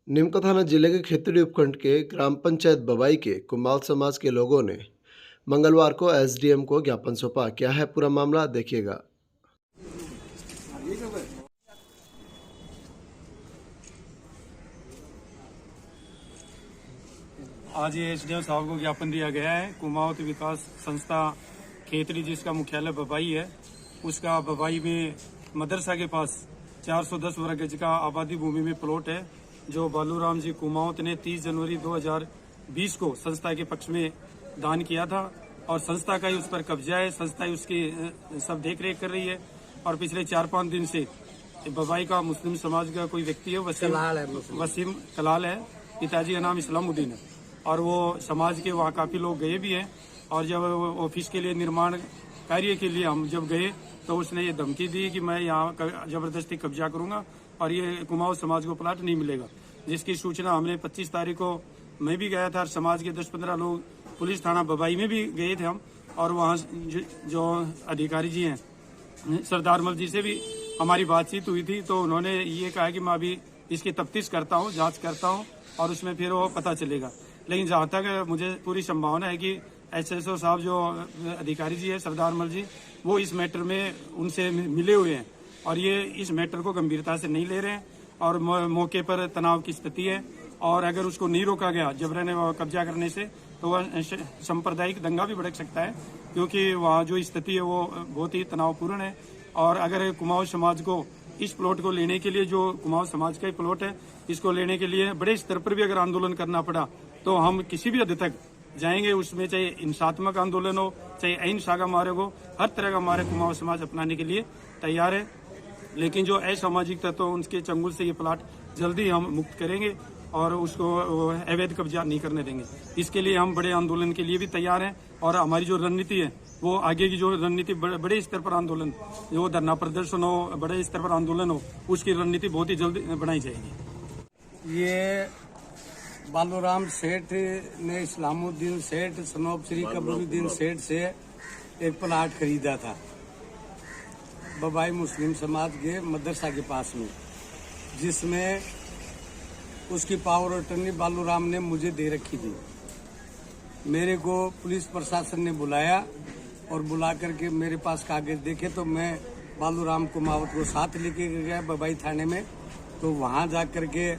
नीमका थाना जिले के खेतड़ी उपखंड के ग्राम पंचायत बबाई के कुमाऊं समाज के लोगों ने मंगलवार को एसडीएम को ज्ञापन सौंपा। क्या है पूरा मामला, देखिएगा। आज ये एसडीएम साहब को ज्ञापन दिया गया है। कुमाऊं विकास संस्था खेतड़ी, जिसका मुख्यालय बबाई है, उसका बबाई में मदरसा के पास 410 वर्ग गज का आबादी भूमि में प्लॉट है, जो बालूराम जी कुमाऊं ने 30 जनवरी 2020 को संस्था के पक्ष में दान किया था और संस्था का ही उस पर कब्जा है। संस्था ही उसकी सब देख रेख कर रही है और पिछले 4-5 दिन से बबाई का मुस्लिम समाज का कोई व्यक्ति है, वसीम कलाल है, पिताजी का नाम इस्लामुद्दीन है, और वो समाज के वहाँ काफी लोग गए भी हैं। और जब ऑफिस के लिए निर्माण कार्य के लिए हम जब गए तो उसने ये धमकी दी कि मैं यहाँ जबरदस्ती कब्जा करूंगा और ये कुमाऊं समाज को प्लाट नहीं मिलेगा, जिसकी सूचना हमने 25 तारीख को मैं भी गया था। समाज के 10-15 लोग पुलिस थाना बबाई में भी गए थे हम, और वहाँ जो अधिकारी जी हैं सरदार मल जी से भी हमारी बातचीत हुई थी, तो उन्होंने ये कहा कि मैं अभी इसकी तफ्तीश करता हूँ, जांच करता हूँ और उसमें फिर वो पता चलेगा। लेकिन जहाँ तक मुझे पूरी संभावना है कि एसएसओ साहब जो अधिकारी जी है सरदार मल जी, वो इस मैटर में उनसे मिले हुए हैं और ये इस मैटर को गंभीरता से नहीं ले रहे हैं और मौके पर तनाव की स्थिति है। और अगर उसको नहीं रोका गया जबरन कब्जा करने से, तो वह सांप्रदायिक दंगा भी भड़क सकता है, क्योंकि वहाँ जो स्थिति है वो बहुत ही तनावपूर्ण है। और अगर कुमाऊं समाज को इस प्लॉट को लेने के लिए, जो कुमाऊं समाज का ही प्लॉट है, इसको लेने के लिए बड़े स्तर पर भी अगर आंदोलन करना पड़ा तो हम किसी भी हद तक जाएंगे। उसमें चाहे हिंसात्मक आंदोलन हो, चाहे अहिंसा का मार्ग हो, हर तरह का मार्ग कुमाऊं समाज अपनाने के लिए तैयार है। लेकिन जो असामाजिक तत्व उनके चंगुल से ये प्लाट जल्दी हम मुक्त करेंगे और उसको अवैध कब्जा नहीं करने देंगे। इसके लिए हम बड़े आंदोलन के लिए भी तैयार हैं और हमारी जो रणनीति है वो आगे की जो रणनीति बड़े स्तर पर आंदोलन, जो धरना प्रदर्शन हो, बड़े स्तर पर आंदोलन हो, उसकी रणनीति बहुत ही जल्द बनाई जाएगी। ये बालूराम सेठ ने इस्लामुद्दीन सेठ सनोब श्री कबरुद्दीन सेठ से एक प्लाट खरीदा था बबाई मुस्लिम समाज के मदरसा के पास में, जिसमें उसकी पावर ऑफ अटर्नी बालूराम ने मुझे दे रखी थी। मेरे को पुलिस प्रशासन ने बुलाया और बुला करके मेरे पास कागज देखे, तो मैं बालूराम कुमावत को साथ लेके गया बबाई थाने में। तो वहां जा करके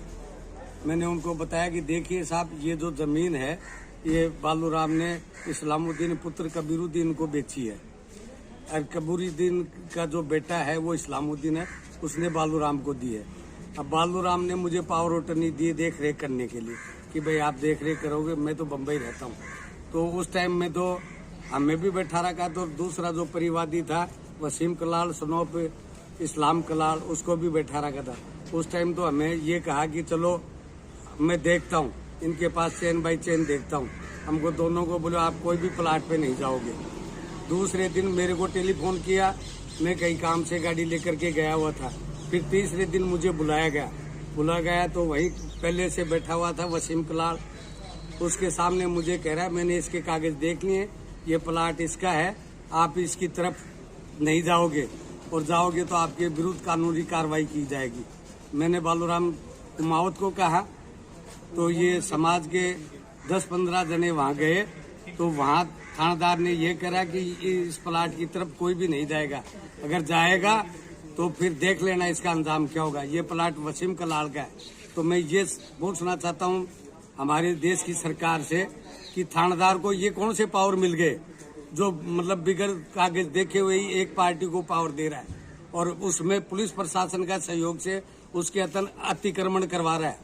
मैंने उनको बताया कि देखिए साहब, ये जो जमीन है ये बालूराम ने इस्लामुद्दीन पुत्र कबीरुद्दीन को बेची है, और कबीरुद्दीन का जो बेटा है वो इस्लामुद्दीन है, उसने बालूराम को दी है। अब बालूराम ने मुझे पावर ऑफ अटर्नी दी देख रेख करने के लिए कि भाई आप देख रेख करोगे, मैं तो बम्बई रहता हूँ। तो उस टाइम में तो हमें भी बैठा रखा, तो दूसरा जो परिवादी था वसीम कलाल सनोप इस्लाम कलाल, उसको भी बैठा रखा था। उस टाइम तो हमें ये कहा कि चलो मैं देखता हूँ, इनके पास चेन बाई चेन देखता हूँ। हमको दोनों को बोले आप कोई भी प्लाट पे नहीं जाओगे। दूसरे दिन मेरे को टेलीफोन किया, मैं कहीं काम से गाड़ी लेकर के गया हुआ था। फिर तीसरे दिन मुझे बुलाया गया तो वहीं पहले से बैठा हुआ था वसीम कलाल, उसके सामने मुझे कह रहा है मैंने इसके कागज देख लिए, ये प्लाट इसका है, आप इसकी तरफ नहीं जाओगे और जाओगे तो आपके विरुद्ध कानूनी कार्रवाई की जाएगी। मैंने बालूराम कुमावत को कहा, तो ये समाज के 10-15 जने वहाँ गए, तो वहाँ थानेदार ने ये करा कि इस प्लाट की तरफ कोई भी नहीं जाएगा, अगर जाएगा तो फिर देख लेना इसका अंजाम क्या होगा। ये प्लाट वसीम कलाल का है। तो मैं ये पूछना चाहता हूँ हमारे देश की सरकार से कि थानेदार को ये कौन से पावर मिल गए जो मतलब बिगड़ कागज देखे हुए ही एक पार्टी को पावर दे रहा है और उसमें पुलिस प्रशासन का सहयोग से उसके अतिक्रमण करवा रहा है।